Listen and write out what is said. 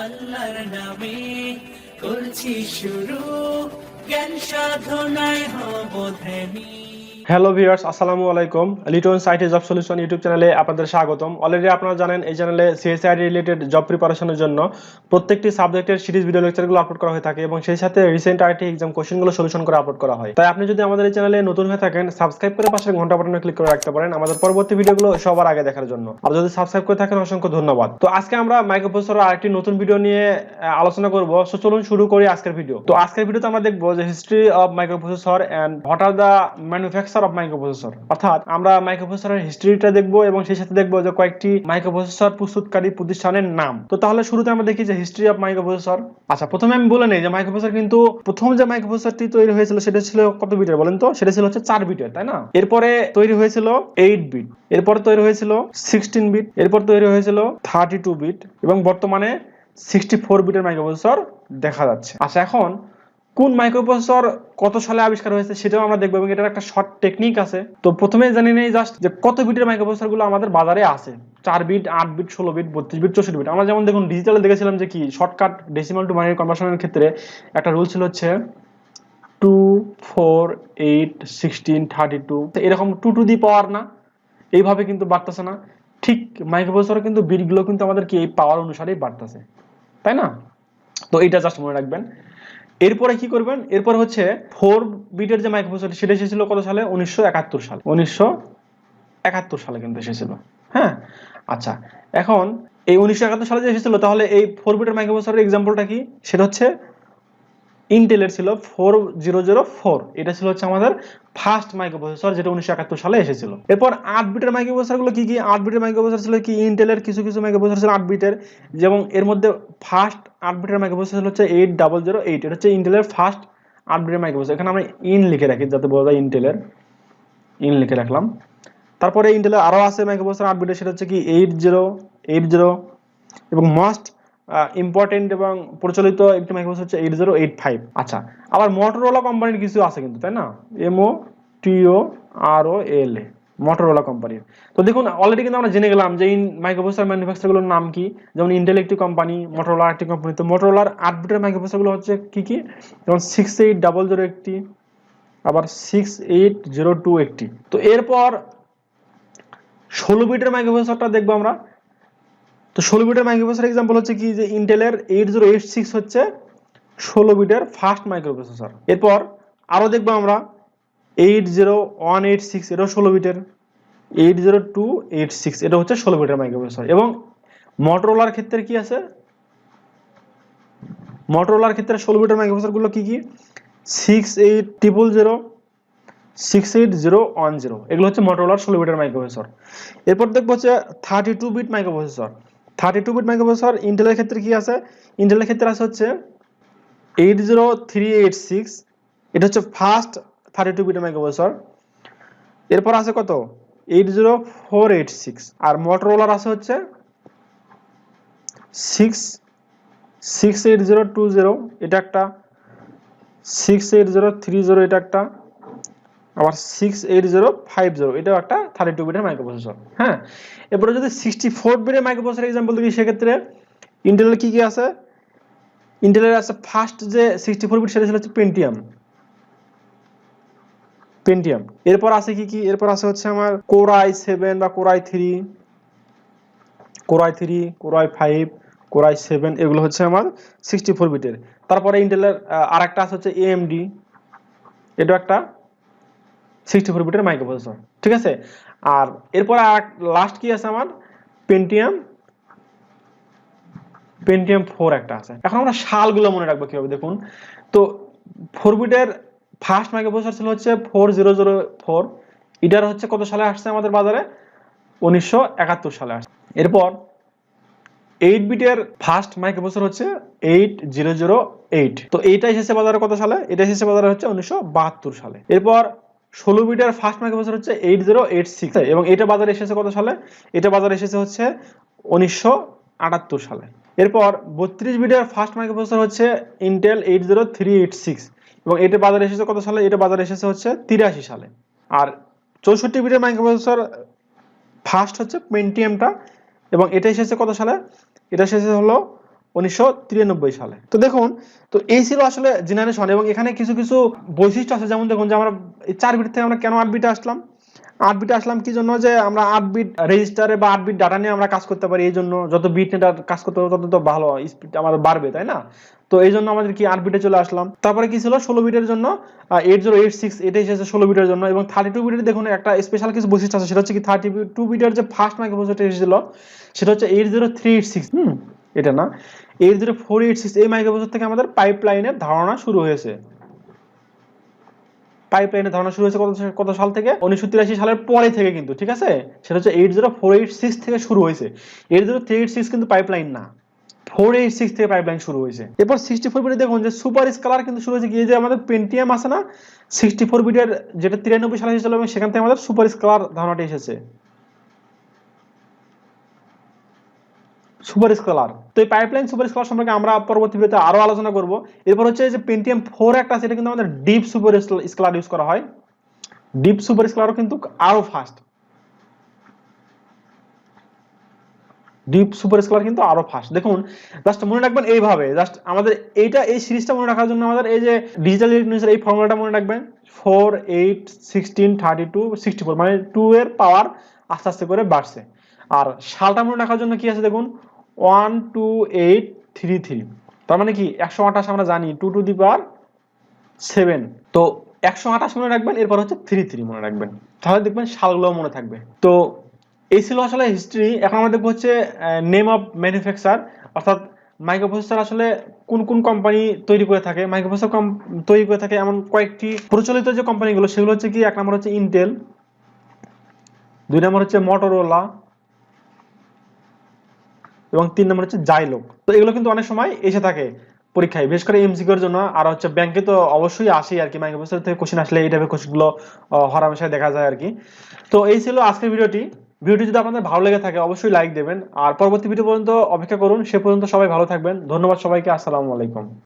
আল্লাহর নামে করছি শুরু, জ্ঞান সাধনায় হব ধ্যানী। হ্যালো ভিউয়ার্স, আসসালামু আলাইকুম। লিটন সাইটে জব সলিউশন ইউটিউব চ্যানেলে আপনাদের স্বাগতম। অলরেডি আপনারা জানেন এই চ্যানেলে সিএসআই রিলেটেড জব প্রিপারেশনের জন্য প্রত্যেকটি সাবজেক্টের সিরিজ ভিডিও লেকচারগুলো আপলোড করা হয়ে থাকে এবং সেই সাথে রিসেন্ট আইটি এক্সাম কোশ্চেনগুলো সলিউশন করে আপলোড করা হয়। তাই আপনি যদি আমাদের এই চ্যানেলে নতুন হয়ে থাকেন, সাবস্ক্রাইব করে পাশের ঘন্টা বাটনে ক্লিক করে রাখতে পারেন আমাদের পরবর্তী ভিডিওগুলো সবার আগে দেখার জন্য। আর যদি সাবস্ক্রাইব করে থাকেন, অসংখ্য ধন্যবাদ। তো আজকে আমরা মাইক্রোপ্রসেসরের আরেকটি নতুন ভিডিও নিয়ে আলোচনা করব। সো চলুন শুরু করি আজকের ভিডিও। তো আজকের ভিডিওতে আমরা দেখব যে history of microprocessor and what are the manufacture of microprocessor. অর্থাৎ আমরা মাইক্রোপ্রসেসরের হিস্ট্রিটা দেখব এবং সেই সাথে দেখব যে কয়েকটি মাইক্রোপ্রসেসর প্রস্তুতকারী প্রতিষ্ঠানের নাম। তো তাহলে শুরুতে আমরা দেখি যে হিস্ট্রি অফ মাইক্রোপ্রসেসর। আচ্ছা, প্রথমে আমি বলে নেই যে মাইক্রোপ্রসেসর কিন্তু প্রথম যে মাইক্রোপ্রসেসরটি তৈরি হয়েছিল সেটা ছিল কত বিটের বলেন তো? সেটা ছিল হচ্ছে 4 বিটের, তাই না? এরপরে তৈরি হয়েছিল 8 বিট, এরপর তৈরি হয়েছিল 16 বিট, এরপর তৈরি হয়েছিল 32 বিট এবং বর্তমানে 64 বিটের মাইক্রোপ্রসেসর দেখা যাচ্ছে। আচ্ছা, এখন কোন মাইক্রোপ্রসেসর কত সালে আবিষ্কার হয়েছে সেটাও আমরা দেখব এবং এটার একটা শর্ট টেকনিক আছে। তো প্রথমে জানি নেই জাস্ট যে কত বিটের মাইক্রোপ্রসেসরগুলো আমাদের বাজারে আছে। 4 bit, 8 bit, 16 bit, 32 bit, 64 bit. আমরা যেমন দেখুন ডিজিটালে দেখেছিলাম যে কি শর্টকাট ডেসিমাল টু বাইনারি কনভার্সনের ক্ষেত্রে একটা রুল ছিল হচ্ছে 2 4 8 16 32, এরকম 2 টু দি পাওয়ার না, এইভাবে কিন্তু বাড়তেছে না। ঠিক মাইক্রোপ্রসেসরে কিন্তু বিটগুলো কিন্তু আমাদের কি এই পাওয়ার অনুসারেই বাড়তেছে, তাই না? তো এইটা জাস্ট মনে রাখবেন। এরপরে কি করবেন, এরপর হচ্ছে 4 বিটের যে মাইক্রোপ্রসেসর সেটা এসেছিল কত সালে? 1971 সালে। 1971 সালে কিন্তু এসেছিল। হ্যাঁ, আচ্ছা, এখন এই 1971 সালে যে এসেছিল, তাহলে এই 4 বিটের মাইক্রোপ্রসেসরের एग्जांपलটা কি? সেটা হচ্ছে ইন্টেলের ছিল 4004। এটা ছিল হচ্ছে আমাদের ফার্স্ট মাইক্রোপ্রসেসর, যেটা 1971 সালে এসেছিল। এরপর 8 বিটের মাইক্রোপ্রসেসরগুলো কি কি? 8 বিটের মাইক্রোপ্রসেসর ছিল কি ইন্টেলের কিছু কিছু মাইক্রোপ্রসেসর ছিল 8 বিটের, যেমন এর মধ্যে ফার্স্ট 8 বিটের মাইক্রোপ্রসেসর হচ্ছে 8008। এটা হচ্ছে ইন্টেলের ফার্স্ট 8 বিটের মাইক্রোপ্রসেসর। এখানে আমরা ইন লিখে রাখি যাতে বোঝা যায়, ইন্টেলের ইন লিখে রাখলাম। তারপরে ইন্টেলের আরো আছে মাইক্রোপ্রসেসর 8 বিটের, সেটা হচ্ছে কি 8080 এবং মোস্ট ইম্পর্টেন্ট এবং প্রচলিত একটি মাইক্রোপ্রসেসর হচ্ছে 8085। আচ্ছা, আবার মোটরোলা কোম্পানির কিছু আছে কিন্তু, তাই না? MOTOROLA, মোটরোলা কোম্পানির। তো দেখুন অলরেডি কিন্তু আমরা জেনে গেলাম যে মাইক্রোপ্রসেসর ম্যানুফ্যাকচারগুলোর নাম কি। যেমন ইন্টেল একটি কোম্পানি, মোটরোলা একটি কোম্পানি। তো মোটরোলার 8 বিটের মাইক্রোপ্রসেসরগুলো হচ্ছে কি কি? যেমন 6800 একটি, আবার 6802 একটি। তো এরপর 16 বিটের মাইক্রোপ্রসেসরটা দেখবো আমরা। তো 16 বিটের মাইক্রোপ্রসেসর एग्जांपल হচ্ছে কি যে ইন্টেলের 8086 হচ্ছে 16 বিটের ফার্স্ট মাইক্রোপ্রসেসর। এরপর আরো দেখবো আমরা 80186, এটাও 16 বিটের। 80286 এটা হচ্ছে 16 বিটের মাইক্রোপ্রসেসর। এবং মোটরোলার ক্ষেত্রে কি আছে? মোটরোলার ক্ষেত্রে 16 বিটের মাইক্রোপ্রসেসর গুলো কি কি? 68000, 68010, এগুলো হচ্ছে মোটরোলার 16 বিটের মাইক্রোপ্রসেসর। এরপর দেখবো হচ্ছে 32 বিট মাইক্রোপ্রসেসর। 32 বিট মাইক্রোপ্রসেসর ইন্টেলের ক্ষেত্রে কি আছে? ইন্টেলের ক্ষেত্রে আছে হচ্ছে 80386, এটা হচ্ছে ফার্স্ট 32 বিটের মাইক্রোপ্রসেসর। এরপর আছে কত? 80486। আর মোটরোলার আছে হচ্ছে 68020, এটা একটা। 68030, এটা একটা। আবার 68050, এটাও একটা 32 বিটের মাইক্রোপ্রসেসর। হ্যাঁ, এরপরে যদি 64 বিটের মাইক্রোপ্রসেসর एग्जांपल দেখি, সেক্ষেত্রে ইন্টেলের কি কি আছে? ইন্টেলের আছে ফার্স্ট যে 64 বিট, সেটা ছিল হচ্ছে পেন্টিয়াম। এরপর আছে কি কি? এরপর আছে হচ্ছে আমার কোর i7 বা core i3, core i5, core i7, এগুলো হচ্ছে আমার 64 বিটের। তারপরে ইন্টেলের আরেকটা আছে হচ্ছে AMD, এটা একটা 64 বিটের মাইক্রোপ্রসেসর। ঠিক আছে। আর এরপর লাস্ট কি আছে আমার? পেন্টিয়াম 4 একটা আছে। এখন আমরা সালগুলো মনে রাখবো কিভাবে দেখুন। তো 4 বিটের ফার্স্ট মাইক্রোপ্রসেসর ছিল হচ্ছে 4004। এটার হচ্ছে কত সালে আসছে আমাদের বাজারে? 1971 সালে আসছে। এরপর 8 বিটের ফার্স্ট মাইক্রোপ্রসেসর হচ্ছে 8008। তো এইটা এসেছে বাজারে কত সালে? এটা এসেছে বাজারে হচ্ছে 1972 সালে। এরপর 16 বিটের ফার্স্ট মাইক্রোপ্রসেসর হচ্ছে 8086 এবং এটা বাজারে এসেছে কত সালে? এটা বাজারে এসেছে হচ্ছে 1978 সালে। এরপর 32 বিটের ফার্স্ট মাইক্রোপ্রসেসর হচ্ছে ইন্টেল 80386 এবং এটা বাজারে এসেছে কত সালে? এটা বাজারে এসেছে হচ্ছে 83 সালে। আর 64 বিটের মাইক্রোপ্রসেসর ফার্স্ট হচ্ছে পেন্টিয়ামটা এবং এটা এসেছে কত সালে? এটা এসেছে হলো 1993 সালে। তো দেখুন, তো এই ছিল আসলে জেনারেশন, এবং এখানে কিছু কিছু বৈশিষ্ট্য আছে। যেমন দেখুন যে আমরা এই 4 বিট থেকে আমরা কেন 8 বিটে আসলাম, 8 বিটে আসলাম কি জন্য, যে আমরা 8 বিট রেজিস্টারে বা 8 বিট ডাটা নিয়ে আমরা কাজ করতে পারি। এই জন্য যত বিট নিয়ে কাজ করতে পারবো তত তো ভালো স্পিড আমাদের বাড়বে, তাই না? তো এই জন্য আমাদের কি 8 বিটে চলে আসলাম। তারপরে কি ছিল 16 বিটের জন্য 8086, এটা এসেছে 16 বিটের জন্য। এবং 32 বিটের দেখুন একটা স্পেশাল কিছু বৈশিষ্ট্য আছে, সেটা হচ্ছে কি 32 বিটের যে ফার্স্ট মাইক্রোপ্রসেসর এসেছিল সেটা হচ্ছে 80386, এটা না, 80486। এই মাইক্রোপ্রসেসর থেকে আমাদের পাইপলাইনের ধারণা শুরু হয়েছে। পাইপলাইনের ধারণা শুরু হয়েছে কত সাল থেকে? 1983 সালের পরে থেকে কিন্তু, ঠিক আছে? সেটা হচ্ছে 80486 থেকে শুরু হয়েছে। 80386 কিন্তু পাইপলাইন না, 486 থেকে পাইপলাইন শুরু হয়েছে। এরপর 64 বিটে দেখুন যে সুপার স্কেলার কিন্তু শুরু হয়েছে কি, যে আমাদের পেন্টিয়াম আছে না 64 বিটের, যেটা 93 সালে এসেছিল, এবং সেখান থেকে আমাদের সুপার স্কেলার ধারণাটা এসেছে। সুপার স্কেলার, তো এই পাইপলাইন সুপার স্কেলার সম্পর্কে আমরা পরবর্তী ভিডিওতে আরো আলোচনা করব। এরপর হচ্ছে যে পেন্টিয়াম 4 একটা আছে, এটা কিন্তু আমাদের ডিপ সুপার স্কেলার ইউজ করা হয়। ডিপ সুপার স্কেলারও কিন্তু আরো ফাস্ট, ডিপ সুপার স্কেলার কিন্তু আরো ফাস্ট। দেখুন জাস্ট মনে রাখবেন এইভাবে, জাস্ট আমাদের এইটা এই সিরিজটা মনে রাখার জন্য আমাদের এই যে ডিজিটাল ইলেকট্রনিক্সের এই ফর্মুলাটা মনে রাখবেন, 4 8 16 32 64, মানে 2 এর পাওয়ার আস্তে আস্তে করে বাড়ছে। আর সালটা মনে রাখার জন্য কি আছে দেখুন, 12833, তার মানে কি 128 আমরা জানি 2 টু দি পাওয়ার 7, তো 128 মনে রাখবেন, এরপর হচ্ছে 33 মনে রাখবেন, তাহলে দেখবেন সালগুলো মনে থাকবে। তো এই ছিল আসলে হিস্ট্রি। এখন আমরা দেখবো হচ্ছে নেম অফ ম্যানুফ্যাকচার, অর্থাৎ মাইক্রোপ্রসেসর আসলে কোন কোন কোম্পানি তৈরি করে থাকে। মাইক্রোপ্রসেসর তৈরি করে থাকে এমন কয়েকটি প্রচলিত যে কোম্পানিগুলো, সেগুলো হচ্ছে কি, 1 নম্বর হচ্ছে ইন্টেল, 2 নম্বর হচ্ছে মোটরোলা, এবং 3 নম্বর হচ্ছে জাইলোক। তো এগুলো কিন্তু অনেক সময় এসে থাকে পরীক্ষায়, বিশেষ করে এমসিকিউর জন্য। আর হচ্ছে ব্যাংকে তো অবশ্যই আসে আর কি, মাইক্রোপ্রসেসর থেকে কোশ্চেন আসলে এই টাইপের কোশ্চেনগুলো হরহামেশাই দেখা যায় আর কি। তো এই ছিল আজকের ভিডিওটি। ভিডিওটি যদি আপনাদের ভালো লেগে থাকে অবশ্যই লাইক দেবেন, আর পরবর্তী ভিডিও পর্যন্ত অপেক্ষা করুন। সে পর্যন্ত সবাই ভালো থাকবেন। ধন্যবাদ সবাইকে, আসসালামু আলাইকুম।